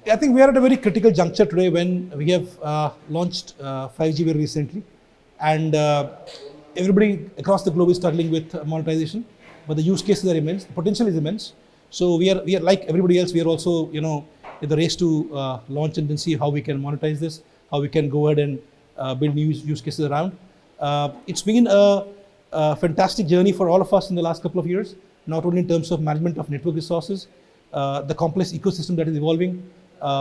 I think we are at a very critical juncture today when we have launched 5G very recently, and everybody across the globe is struggling with monetization, but the use cases are immense, the potential is immense. So we are like everybody else, we are also in the race to launch and then see how we can monetize this, how we can go ahead and build new use cases around. It's been a fantastic journey for all of us in the last couple of years, not only in terms of management of network resources, the complex ecosystem that is evolving,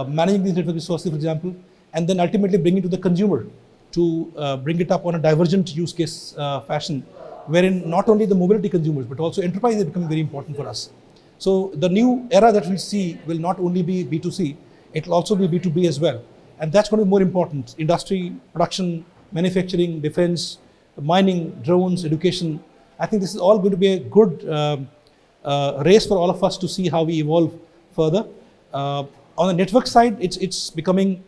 managing these network resources, for example, and then ultimately bringing to the consumer to bring it up on a divergent use case fashion, wherein not only the mobility consumers, but also enterprise is becoming very important for us. So the new era that we'll see will not only be B2C, it will also be B2B as well. And that's going to be more important. Industry, production, manufacturing, defense, mining, drones, education. I think this is all going to be a good race for all of us to see how we evolve further. On the network side, it's becoming,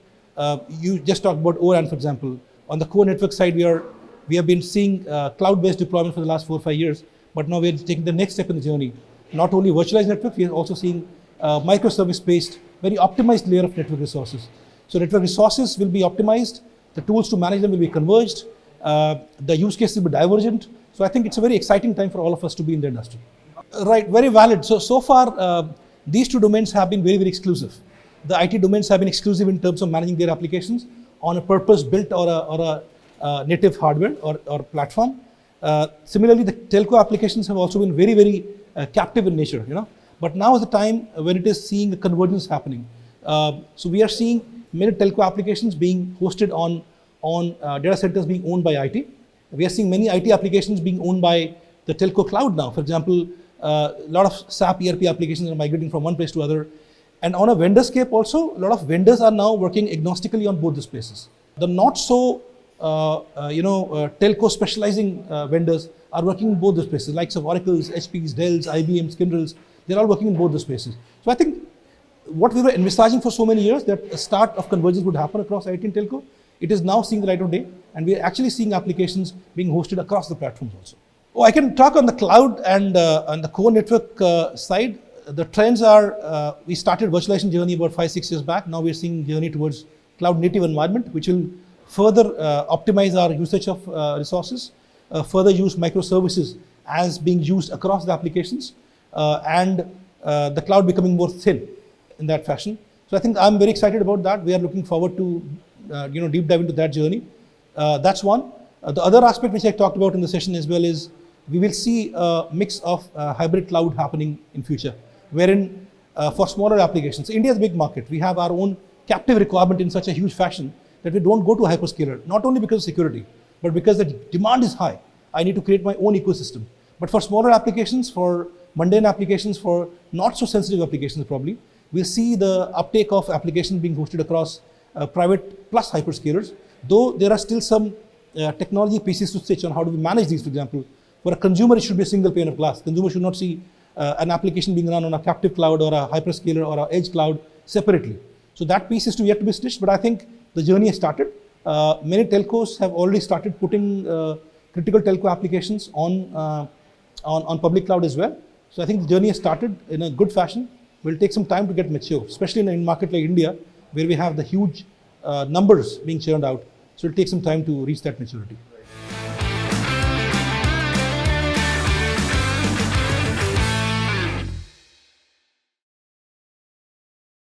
you just talked about O-RAN, for example. On the core network side, we have been seeing cloud-based deployment for the last 4 or 5 years, but now we're taking the next step in the journey. Not only virtualized network, we are also seeing microservice-based, very optimized layer of network resources. So network resources will be optimized, the tools to manage them will be converged, the use cases will be divergent. So I think it's a very exciting time for all of us to be in the industry. Right, very valid. So far, these two domains have been very, very exclusive. The IT domains have been exclusive in terms of managing their applications on a purpose-built or a native hardware or platform. Similarly, the telco applications have also been very, very captive in nature. But now is the time when it is seeing the convergence happening. So we are seeing many telco applications being hosted on data centers being owned by IT. We are seeing many IT applications being owned by the telco cloud now. For example, a lot of SAP ERP applications are migrating from one place to other. And on a vendor scape also, a lot of vendors are now working agnostically on both the spaces. The not so, telco specializing vendors are working in both the spaces, like Oracle's, HP's, Dell's, IBM's, Kyndryl's, they're all working in both the spaces. So I think what we were envisaging for so many years, that a start of convergence would happen across IT and telco, it is now seeing the light of day, and we are actually seeing applications being hosted across the platforms also. Oh, I can talk on the cloud and on the core network side. The trends are, we started virtualization journey about 5-6 years back. Now we're seeing journey towards cloud native environment, which will further optimize our usage of resources, further use microservices as being used across the applications, and the cloud becoming more thin in that fashion. So I think I'm very excited about that. We are looking forward to deep dive into that journey. That's one. The other aspect which I talked about in the session as well is we will see a mix of hybrid cloud happening in future, wherein for smaller applications, India is a big market. We have our own captive requirement in such a huge fashion that we don't go to a hyperscaler, not only because of security, but because the demand is high. I need to create my own ecosystem. But for smaller applications, for mundane applications, for not so sensitive applications probably, we'll see the uptake of applications being hosted across private plus hyperscalers, though there are still some technology pieces to stitch on how do we manage these. For example, for a consumer, it should be a single pane of glass. Consumer should not see an application being run on a captive cloud or a hyperscaler or an edge cloud separately. So that piece is yet to be stitched, but I think the journey has started. Many telcos have already started putting critical telco applications on public cloud as well. So I think the journey has started in a good fashion. Will take some time to get mature, especially in a market like India, where we have the huge numbers being churned out. So it'll take some time to reach that maturity.